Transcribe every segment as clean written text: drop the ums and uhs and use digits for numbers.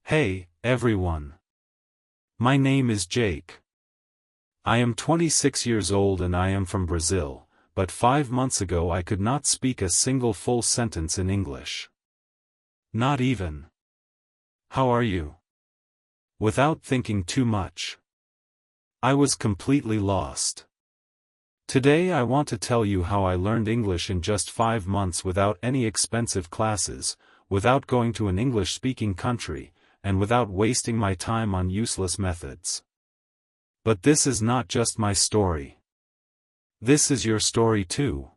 Hey, everyone. My name is Jake. I am 26 years old and I am from Brazil, but 5 months ago I could not speak a single full sentence in English. Not even. How are you? Without thinking too much. I was completely lost. Today I want to tell you how I learned English in just 5 months without any expensive classes, without going to an English-speaking country, and without wasting my time on useless methods. But this is not just my story. This is your story too.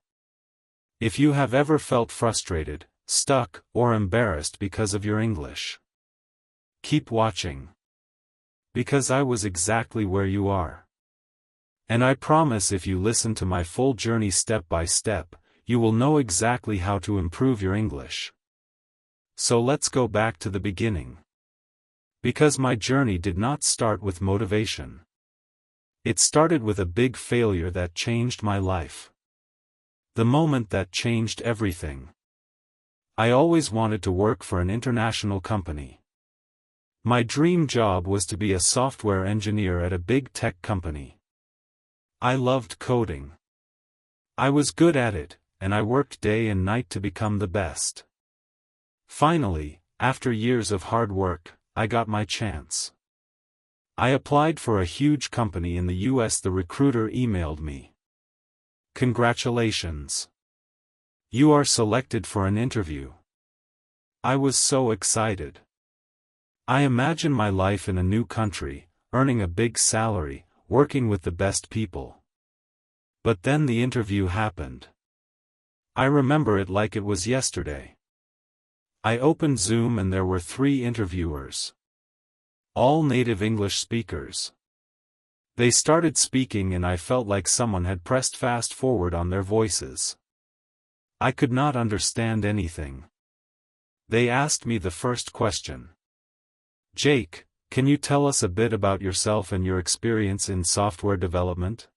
If you have ever felt frustrated, stuck, or embarrassed because of your English, keep watching. Because I was exactly where you are. And I promise if you listen to my full journey step by step, you will know exactly how to improve your English. So let's go back to the beginning. Because my journey did not start with motivation. It started with a big failure that changed my life. The moment that changed everything. I always wanted to work for an international company. My dream job was to be a software engineer at a big tech company. I loved coding. I was good at it, and I worked day and night to become the best. Finally, after years of hard work, I got my chance. I applied for a huge company in the US. The recruiter emailed me. Congratulations. You are selected for an interview. I was so excited. I imagined my life in a new country, earning a big salary, working with the best people. But then the interview happened. I remember it like it was yesterday. I opened Zoom and there were 3 interviewers. All native English speakers. They started speaking and I felt like someone had pressed fast forward on their voices. I could not understand anything. They asked me the first question. Jake, can you tell us a bit about yourself and your experience in software development?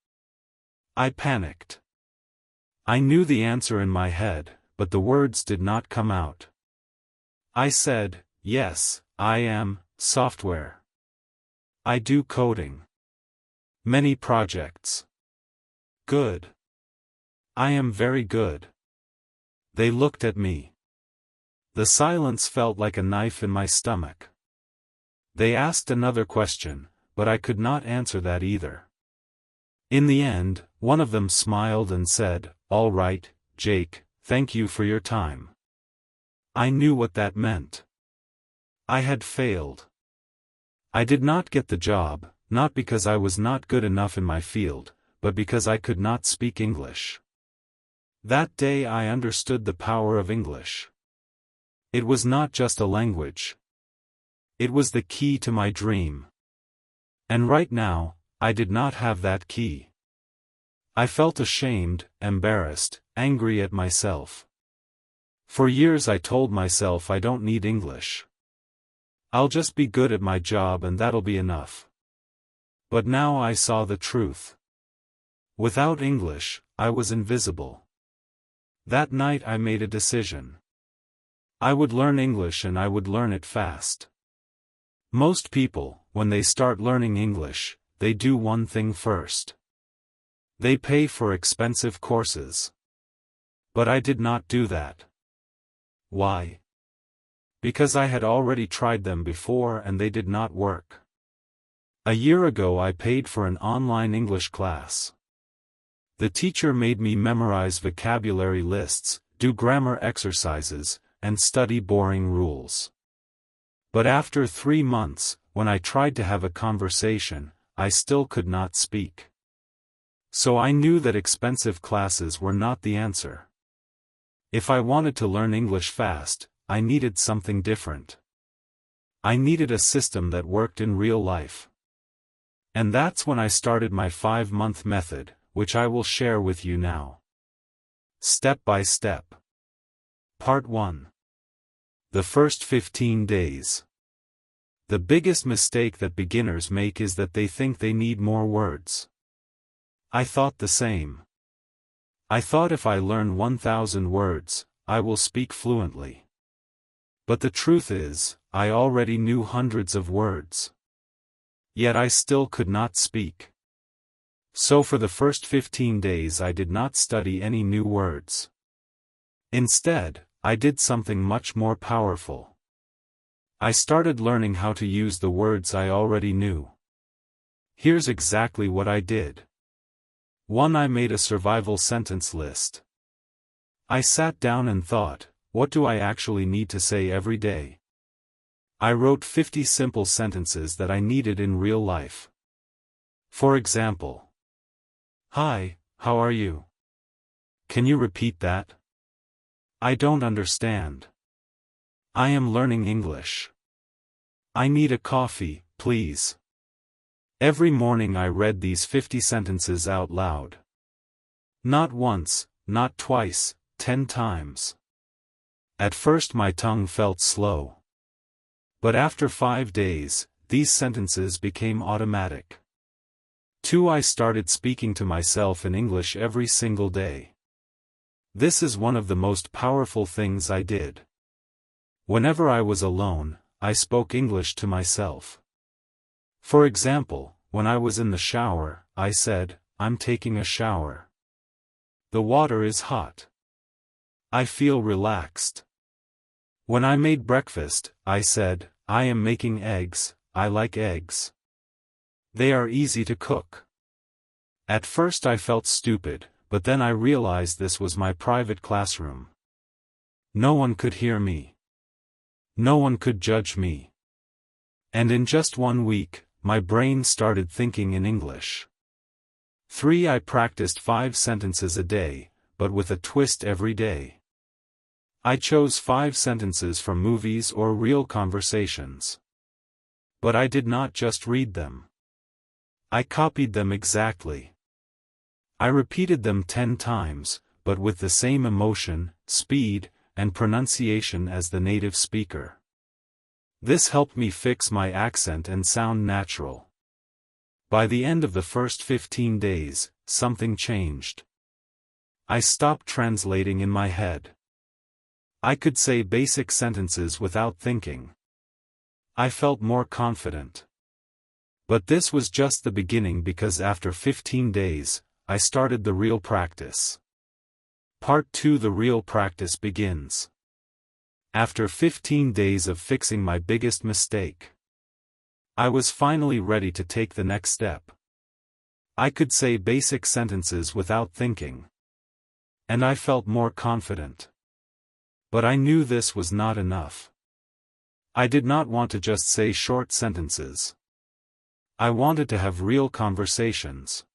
I panicked. I knew the answer in my head, but the words did not come out. I said, yes, I am, software. I do coding. Many projects. Good. I am very good. They looked at me. The silence felt like a knife in my stomach. They asked another question, but I could not answer that either. In the end, one of them smiled and said, all right, Jake, thank you for your time. I knew what that meant. I had failed. I did not get the job, not because I was not good enough in my field, but because I could not speak English. That day I understood the power of English. It was not just a language. It was the key to my dream. And right now, I did not have that key. I felt ashamed, embarrassed, angry at myself. For years I told myself I don't need English. I'll just be good at my job and that'll be enough. But now I saw the truth. Without English, I was invisible. That night I made a decision. I would learn English and I would learn it fast. Most people, when they start learning English, they do one thing first. They pay for expensive courses. But I did not do that. Why? Because I had already tried them before and they did not work. A year ago I paid for an online English class. The teacher made me memorize vocabulary lists, do grammar exercises, and study boring rules. But after 3 months, when I tried to have a conversation, I still could not speak. So I knew that expensive classes were not the answer. If I wanted to learn English fast, I needed something different. I needed a system that worked in real life. And that's when I started my 5-month method, which I will share with you now. Step by step. Part 1. The first 15 days. The biggest mistake that beginners make is that they think they need more words. I thought the same. I thought if I learn 1,000 words, I will speak fluently. But the truth is, I already knew hundreds of words. Yet I still could not speak. So for the first 15 days I did not study any new words. Instead, I did something much more powerful. I started learning how to use the words I already knew. Here's exactly what I did. 1. I made a survival sentence list. I sat down and thought, what do I actually need to say every day? I wrote 50 simple sentences that I needed in real life. For example, "Hi, how are you? Can you repeat that? I don't understand. I am learning English. I need a coffee, please." Every morning I read these 50 sentences out loud. Not once, not twice, 10 times. At first my tongue felt slow. But after 5 days, these sentences became automatic. 2. I started speaking to myself in English every single day. This is one of the most powerful things I did. Whenever I was alone, I spoke English to myself. For example, when I was in the shower, I said, "I'm taking a shower. The water is hot. I feel relaxed." When I made breakfast, I said, "I am making eggs, I like eggs. They are easy to cook." At first I felt stupid, but then I realized this was my private classroom. No one could hear me. No one could judge me. And in just 1 week, my brain started thinking in English. 3. I practiced 5 sentences a day, but with a twist every day. I chose 5 sentences from movies or real conversations. But I did not just read them. I copied them exactly. I repeated them 10 times, but with the same emotion, speed, and pronunciation as the native speaker. This helped me fix my accent and sound natural. By the end of the first 15 days, something changed. I stopped translating in my head. I could say basic sentences without thinking. I felt more confident. But this was just the beginning, because after 15 days, I started the real practice. Part 2: The real practice begins. After 15 days of fixing my biggest mistake, I was finally ready to take the next step. I could say basic sentences without thinking. And I felt more confident. But I knew this was not enough. I did not want to just say short sentences. I wanted to have real conversations.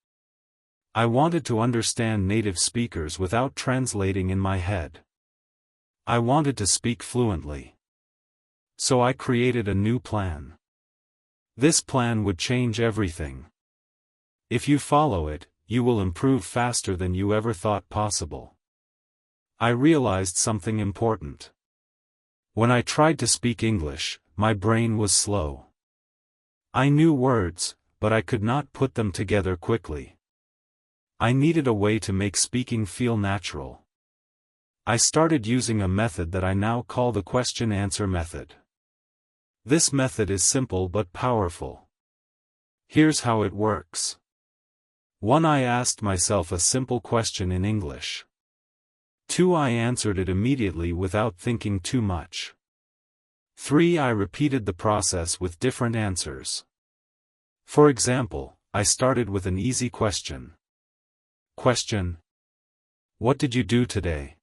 I wanted to understand native speakers without translating in my head. I wanted to speak fluently. So I created a new plan. This plan would change everything. If you follow it, you will improve faster than you ever thought possible. I realized something important. When I tried to speak English, my brain was slow. I knew words, but I could not put them together quickly. I needed a way to make speaking feel natural. I started using a method that I now call the question-answer method. This method is simple but powerful. Here's how it works. 1. I asked myself a simple question in English. 2. I answered it immediately without thinking too much. 3. I repeated the process with different answers. For example, I started with an easy question. Question: What did you do today?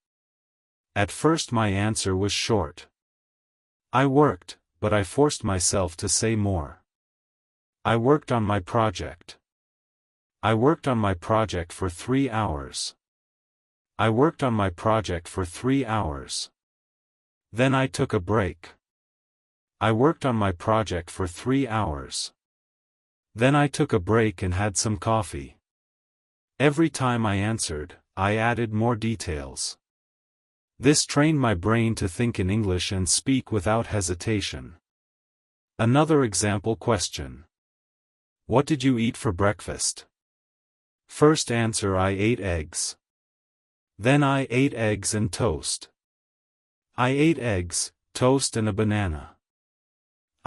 At first my answer was short. I worked, but I forced myself to say more. I worked on my project. I worked on my project for 3 hours. I worked on my project for 3 hours. Then I took a break. I worked on my project for 3 hours. Then I took a break and had some coffee. Every time I answered, I added more details. This trained my brain to think in English and speak without hesitation. Another example question. What did you eat for breakfast? First answer: I ate eggs. Then I ate eggs and toast. I ate eggs, toast and a banana.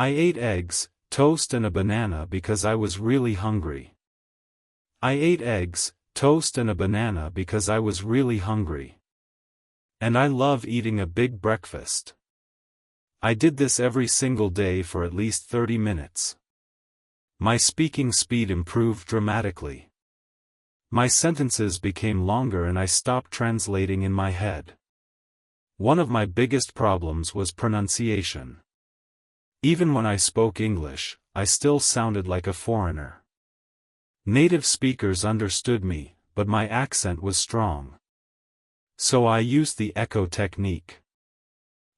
I ate eggs, toast and a banana because I was really hungry. I ate eggs, toast and a banana because I was really hungry. And I love eating a big breakfast. I did this every single day for at least 30 minutes. My speaking speed improved dramatically. My sentences became longer and I stopped translating in my head. One of my biggest problems was pronunciation. Even when I spoke English, I still sounded like a foreigner. Native speakers understood me, but my accent was strong. So I used the echo technique.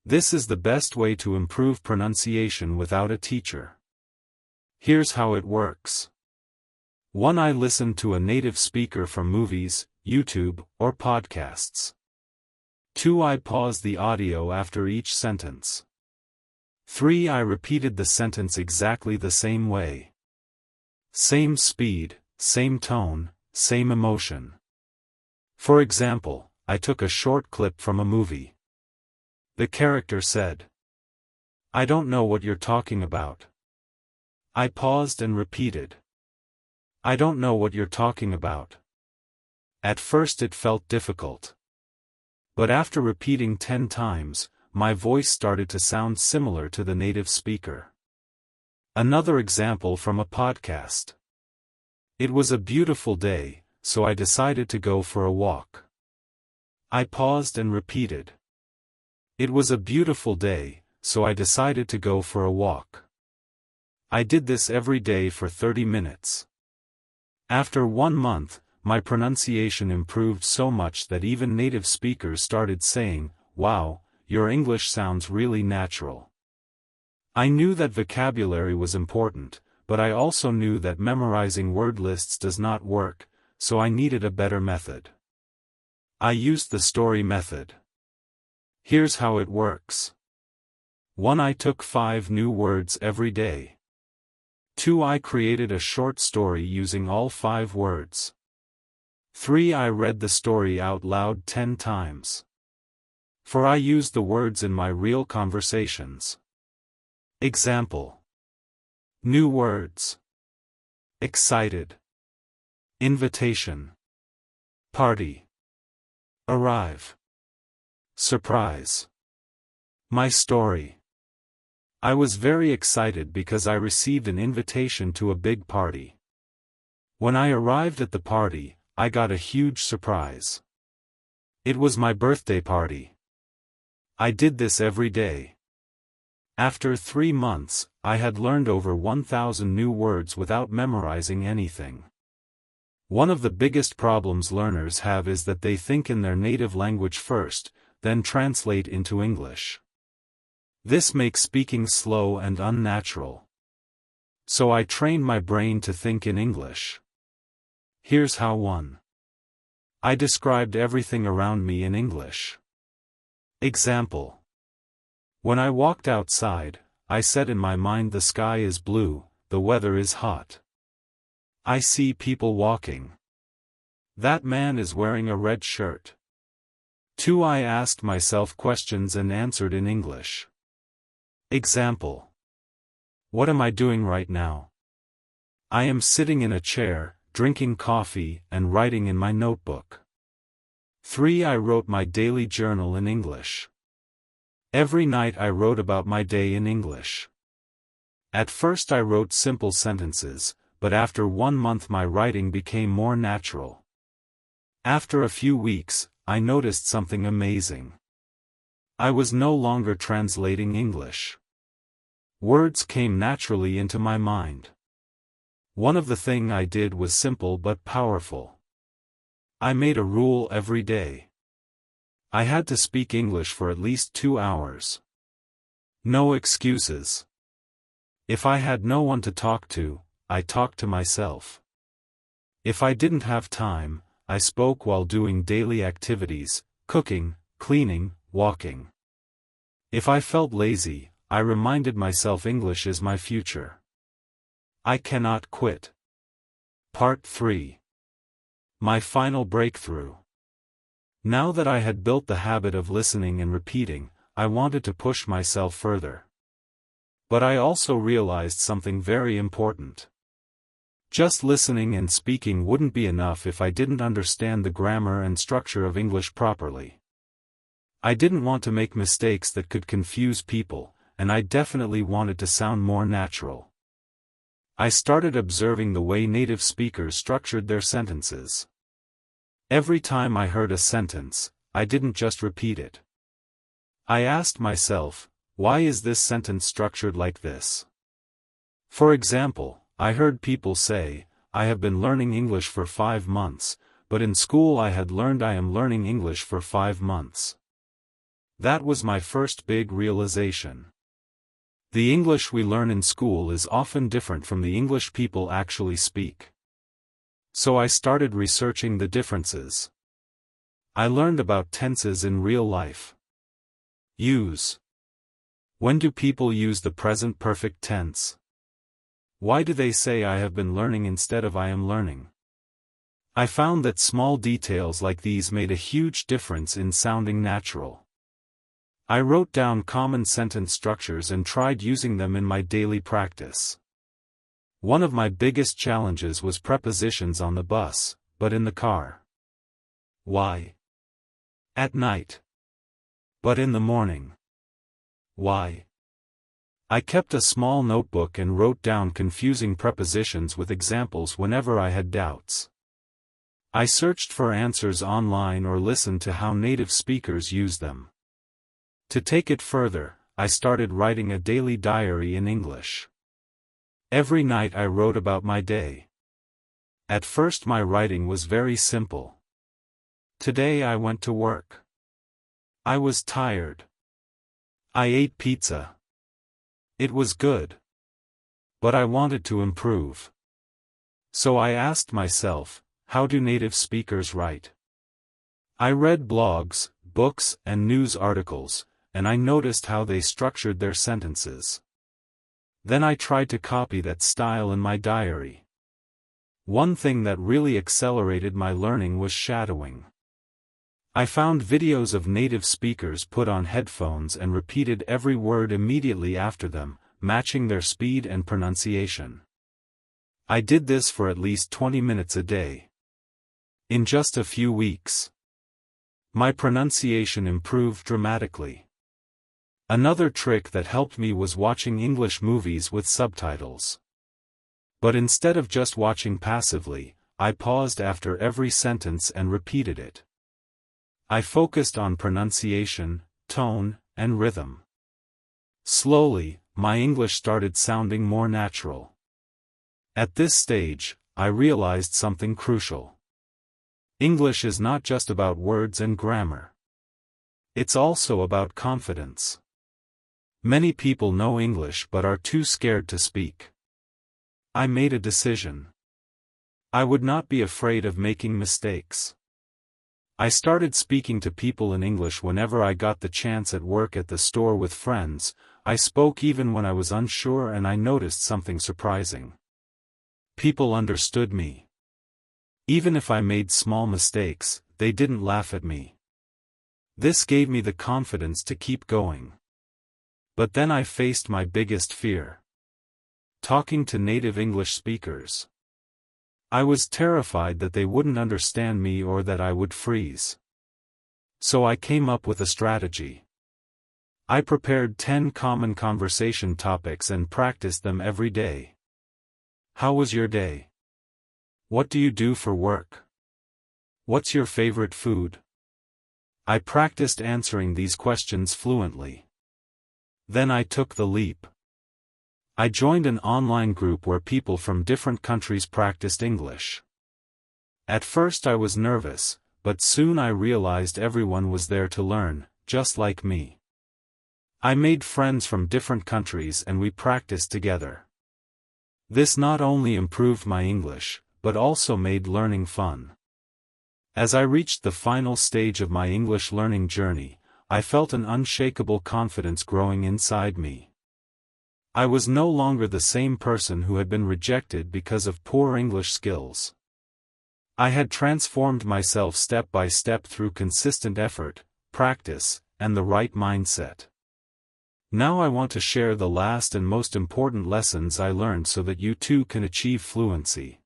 This is the best way to improve pronunciation without a teacher. Here's how it works. 1. I listen to a native speaker from movies, YouTube, or podcasts. 2. I pause the audio after each sentence. 3. I repeated the sentence exactly the same way. Same speed, same tone, same emotion. For example, I took a short clip from a movie. The character said, "I don't know what you're talking about." I paused and repeated, "I don't know what you're talking about." At first it felt difficult. But after repeating 10 times, my voice started to sound similar to the native speaker. Another example from a podcast. It was a beautiful day, so I decided to go for a walk. I paused and repeated, "It was a beautiful day, so I decided to go for a walk." I did this every day for 30 minutes. After 1 month, my pronunciation improved so much that even native speakers started saying, "Wow, your English sounds really natural." I knew that vocabulary was important, but I also knew that memorizing word lists does not work, so I needed a better method. I used the story method. Here's how it works. 1. I took 5 new words every day. 2. I created a short story using all 5 words. 3. I read the story out loud 10 times. 4. I used the words in my real conversations. Example. New words. Excited. Invitation. Party. Arrive. Surprise. My story. I was very excited because I received an invitation to a big party. When I arrived at the party, I got a huge surprise. It was my birthday party. I did this every day. After 3 months, I had learned over 1,000 new words without memorizing anything. One of the biggest problems learners have is that they think in their native language first, then translate into English. This makes speaking slow and unnatural. So I trained my brain to think in English. Here's how. 1. I described everything around me in English. Example. When I walked outside, I said in my mind, the sky is blue, the weather is hot. I see people walking. That man is wearing a red shirt. 2. I asked myself questions and answered in English. Example. What am I doing right now? I am sitting in a chair, drinking coffee, and writing in my notebook. 3. I wrote my daily journal in English. Every night I wrote about my day in English. At first I wrote simple sentences, but after 1 month my writing became more natural. After a few weeks, I noticed something amazing. I was no longer translating English. Words came naturally into my mind. One of the things I did was simple but powerful. I made a rule every day. I had to speak English for at least 2 hours. No excuses. If I had no one to talk to, I talked to myself. If I didn't have time, I spoke while doing daily activities, cooking, cleaning, walking. If I felt lazy, I reminded myself English is my future. I cannot quit. Part 3. My final breakthrough. Now that I had built the habit of listening and repeating, I wanted to push myself further. But I also realized something very important. Just listening and speaking wouldn't be enough if I didn't understand the grammar and structure of English properly. I didn't want to make mistakes that could confuse people, and I definitely wanted to sound more natural. I started observing the way native speakers structured their sentences. Every time I heard a sentence, I didn't just repeat it. I asked myself, why is this sentence structured like this? For example, I heard people say, I have been learning English for 5 months, but in school I had learned I am learning English for 5 months. That was my first big realization. The English we learn in school is often different from the English people actually speak. So I started researching the differences. I learned about tenses in real life. Use. When do people use the present perfect tense? Why do they say I have been learning instead of I am learning? I found that small details like these made a huge difference in sounding natural. I wrote down common sentence structures and tried using them in my daily practice. One of my biggest challenges was prepositions on the bus, but in the car. Why? At night. But in the morning. Why? I kept a small notebook and wrote down confusing prepositions with examples whenever I had doubts. I searched for answers online or listened to how native speakers use them. To take it further, I started writing a daily diary in English. Every night I wrote about my day. At first my writing was very simple. Today I went to work. I was tired. I ate pizza. It was good. But I wanted to improve. So I asked myself, how do native speakers write? I read blogs, books, and news articles, and I noticed how they structured their sentences. Then I tried to copy that style in my diary. One thing that really accelerated my learning was shadowing. I found videos of native speakers put on headphones and repeated every word immediately after them, matching their speed and pronunciation. I did this for at least 20 minutes a day. In just a few weeks, my pronunciation improved dramatically. Another trick that helped me was watching English movies with subtitles. But instead of just watching passively, I paused after every sentence and repeated it. I focused on pronunciation, tone, and rhythm. Slowly, my English started sounding more natural. At this stage, I realized something crucial. English is not just about words and grammar. It's also about confidence. Many people know English but are too scared to speak. I made a decision. I would not be afraid of making mistakes. I started speaking to people in English whenever I got the chance at work, at the store, with friends. I spoke even when I was unsure, and I noticed something surprising. People understood me. Even if I made small mistakes, they didn't laugh at me. This gave me the confidence to keep going. But then I faced my biggest fear. Talking to native English speakers. I was terrified that they wouldn't understand me or that I would freeze. So I came up with a strategy. I prepared 10 common conversation topics and practiced them every day. How was your day? What do you do for work? What's your favorite food? I practiced answering these questions fluently. Then I took the leap. I joined an online group where people from different countries practiced English. At first I was nervous, but soon I realized everyone was there to learn, just like me. I made friends from different countries and we practiced together. This not only improved my English, but also made learning fun. As I reached the final stage of my English learning journey, I felt an unshakable confidence growing inside me. I was no longer the same person who had been rejected because of poor English skills. I had transformed myself step by step through consistent effort, practice, and the right mindset. Now I want to share the last and most important lessons I learned so that you too can achieve fluency.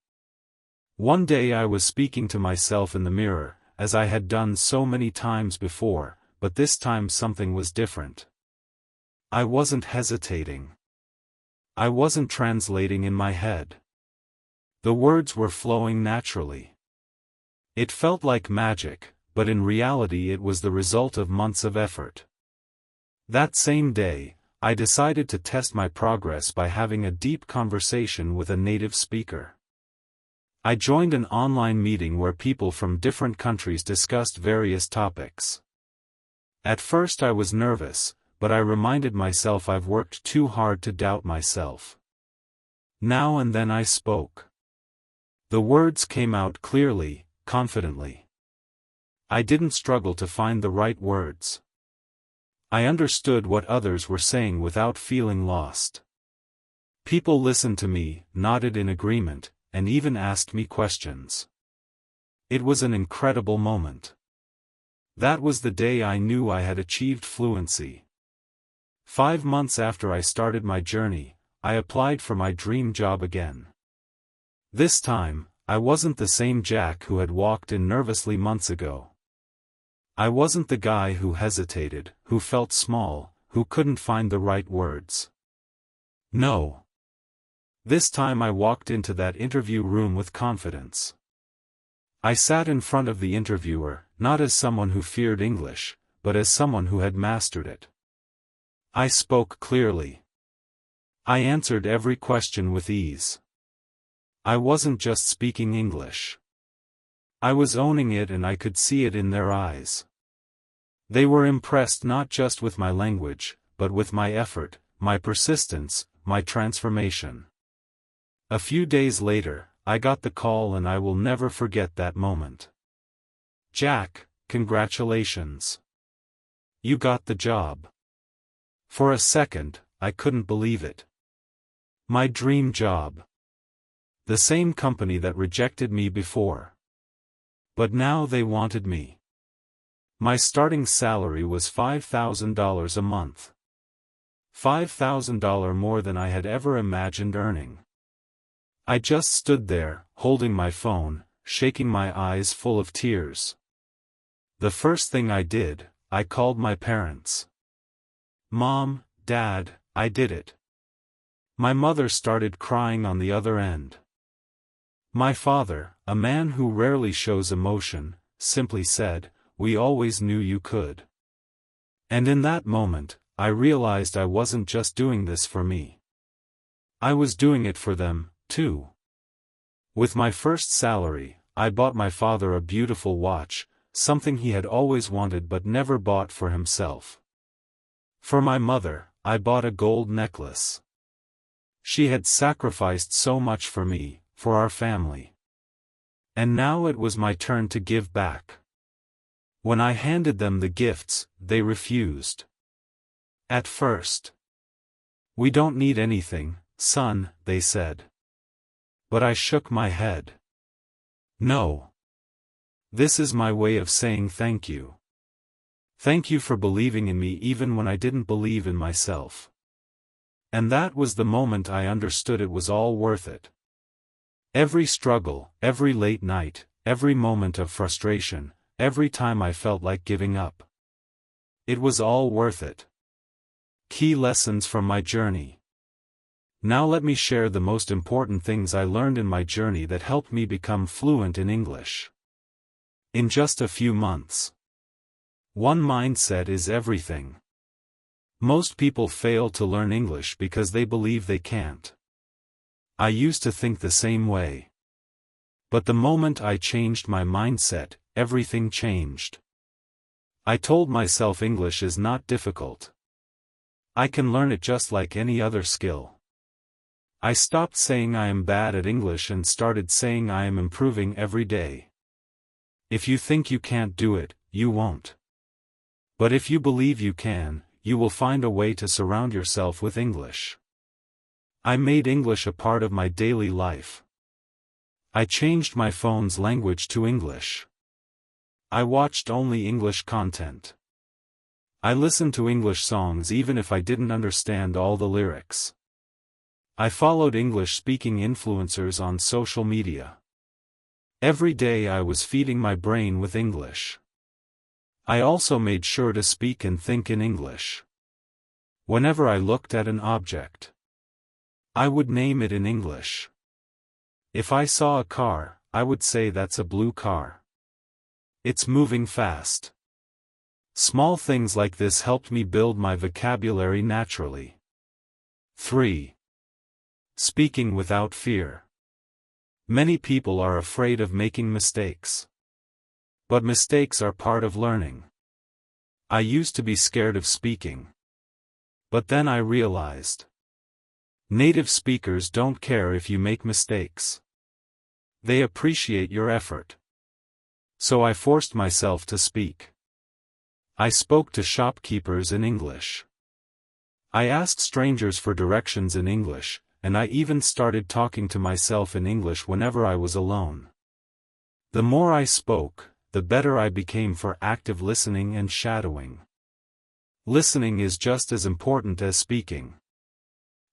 One day I was speaking to myself in the mirror, as I had done so many times before, but this time something was different. I wasn't hesitating. I wasn't translating in my head. The words were flowing naturally. It felt like magic, but in reality it was the result of months of effort. That same day, I decided to test my progress by having a deep conversation with a native speaker. I joined an online meeting where people from different countries discussed various topics. At first I was nervous, but I reminded myself I've worked too hard to doubt myself. Now and then I spoke. The words came out clearly, confidently. I didn't struggle to find the right words. I understood what others were saying without feeling lost. People listened to me, nodded in agreement, and even asked me questions. It was an incredible moment. That was the day I knew I had achieved fluency. 5 months after I started my journey, I applied for my dream job again. This time, I wasn't the same Jack who had walked in nervously months ago. I wasn't the guy who hesitated, who felt small, who couldn't find the right words. No. This time I walked into that interview room with confidence. I sat in front of the interviewer, not as someone who feared English, but as someone who had mastered it. I spoke clearly. I answered every question with ease. I wasn't just speaking English. I was owning it, and I could see it in their eyes. They were impressed not just with my language, but with my effort, my persistence, my transformation. A few days later, I got the call, and I will never forget that moment. Jack, congratulations. You got the job. For a second, I couldn't believe it. My dream job. The same company that rejected me before. But now they wanted me. My starting salary was $5,000 a month. $5,000 more than I had ever imagined earning. I just stood there, holding my phone, shaking my eyes full of tears. The first thing I did, I called my parents. Mom, Dad, I did it. My mother started crying on the other end. My father, a man who rarely shows emotion, simply said, "We always knew you could." And in that moment, I realized I wasn't just doing this for me. I was doing it for them, too. With my first salary, I bought my father a beautiful watch, something he had always wanted but never bought for himself. For my mother, I bought a gold necklace. She had sacrificed so much for me, for our family. And now it was my turn to give back. When I handed them the gifts, they refused. At first. "We don't need anything, son," they said. But I shook my head. No. This is my way of saying thank you. Thank you for believing in me even when I didn't believe in myself. And that was the moment I understood it was all worth it. Every struggle, every late night, every moment of frustration, every time I felt like giving up. It was all worth it. Key lessons from my journey. Now let me share the most important things I learned in my journey that helped me become fluent in English. In just a few months. 1. Mindset is everything. Most people fail to learn English because they believe they can't. I used to think the same way. But the moment I changed my mindset, everything changed. I told myself English is not difficult. I can learn it just like any other skill. I stopped saying I am bad at English and started saying I am improving every day. If you think you can't do it, you won't. But if you believe you can, you will find a way to surround yourself with English. I made English a part of my daily life. I changed my phone's language to English. I watched only English content. I listened to English songs even if I didn't understand all the lyrics. I followed English-speaking influencers on social media. Every day I was feeding my brain with English. I also made sure to speak and think in English. Whenever I looked at an object, I would name it in English. If I saw a car, I would say that's a blue car. It's moving fast. Small things like this helped me build my vocabulary naturally. 3. Speaking without fear. Many people are afraid of making mistakes. But mistakes are part of learning. I used to be scared of speaking. But then I realized, native speakers don't care if you make mistakes. They appreciate your effort. So I forced myself to speak. I spoke to shopkeepers in English. I asked strangers for directions in English, and I even started talking to myself in English whenever I was alone. The more I spoke, the better I became for active listening and shadowing. Listening is just as important as speaking.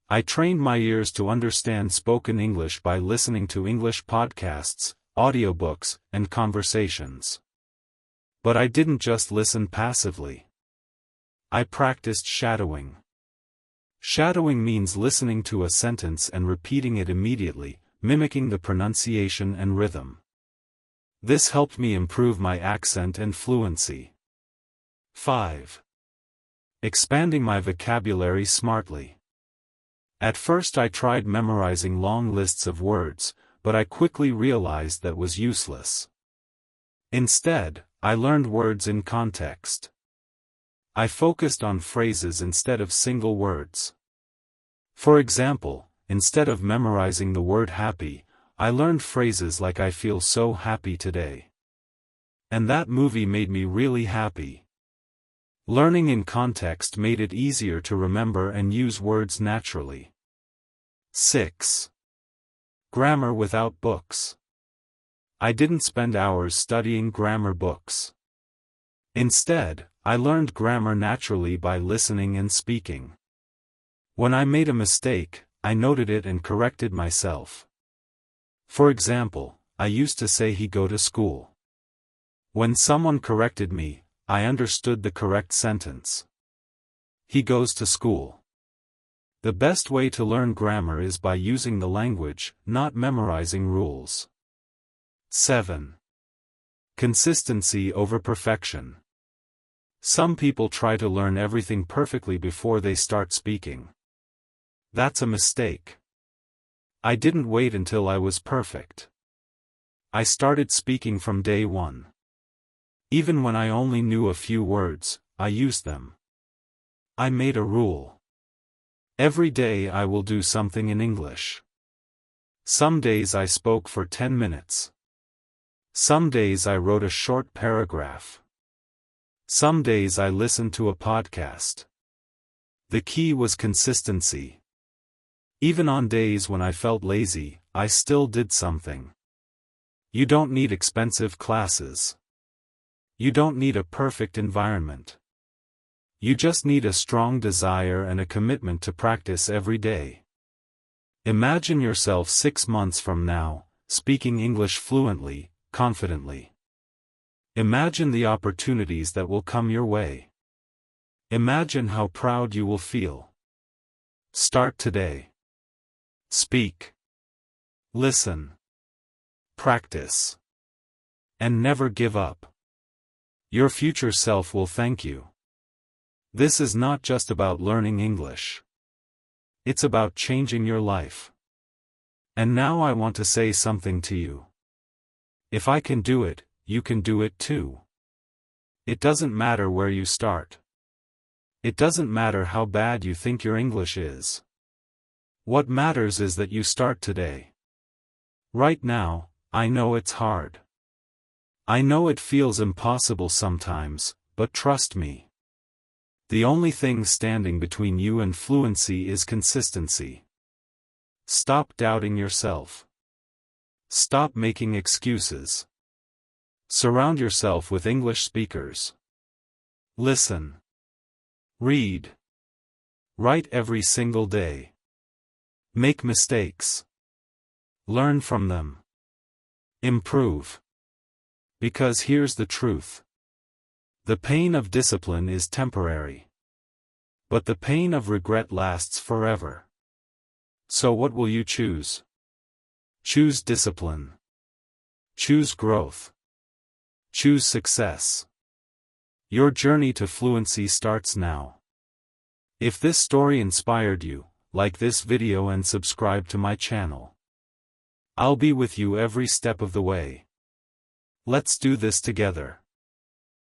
I trained my ears to understand spoken English by listening to English podcasts, audiobooks, and conversations. But I didn't just listen passively. I practiced shadowing. Shadowing means listening to a sentence and repeating it immediately, mimicking the pronunciation and rhythm. This helped me improve my accent and fluency. 5. Expanding my vocabulary smartly. At first I tried memorizing long lists of words, but I quickly realized that was useless. Instead, I learned words in context. I focused on phrases instead of single words. For example, instead of memorizing the word happy, I learned phrases like I feel so happy today. And that movie made me really happy. Learning in context made it easier to remember and use words naturally. 6. Grammar without books. I didn't spend hours studying grammar books. Instead, I learned grammar naturally by listening and speaking. When I made a mistake, I noted it and corrected myself. For example, I used to say he go to school. When someone corrected me, I understood the correct sentence. He goes to school. The best way to learn grammar is by using the language, not memorizing rules. 7. Consistency over perfection. Some people try to learn everything perfectly before they start speaking. That's a mistake. I didn't wait until I was perfect. I started speaking from day one. Even when I only knew a few words, I used them. I made a rule. Every day I will do something in English. Some days I spoke for 10 minutes. Some days I wrote a short paragraph. Some days I listened to a podcast. The key was consistency. Even on days when I felt lazy, I still did something. You don't need expensive classes. You don't need a perfect environment. You just need a strong desire and a commitment to practice every day. Imagine yourself 6 months from now, speaking English fluently, confidently. Imagine the opportunities that will come your way. Imagine how proud you will feel. Start today. Speak. Listen. Practice. And never give up. Your future self will thank you. This is not just about learning English. It's about changing your life. And now I want to say something to you. If I can do it, you can do it too. It doesn't matter where you start. It doesn't matter how bad you think your English is. What matters is that you start today. Right now, I know it's hard. I know it feels impossible sometimes, but trust me. The only thing standing between you and fluency is consistency. Stop doubting yourself. Stop making excuses. Surround yourself with English speakers. Listen. Read. Write every single day. Make mistakes. Learn from them. Improve. Because here's the truth. The pain of discipline is temporary. But the pain of regret lasts forever. So what will you choose? Choose discipline. Choose growth. Choose success. Your journey to fluency starts now. If this story inspired you, like this video and subscribe to my channel. I'll be with you every step of the way. Let's do this together.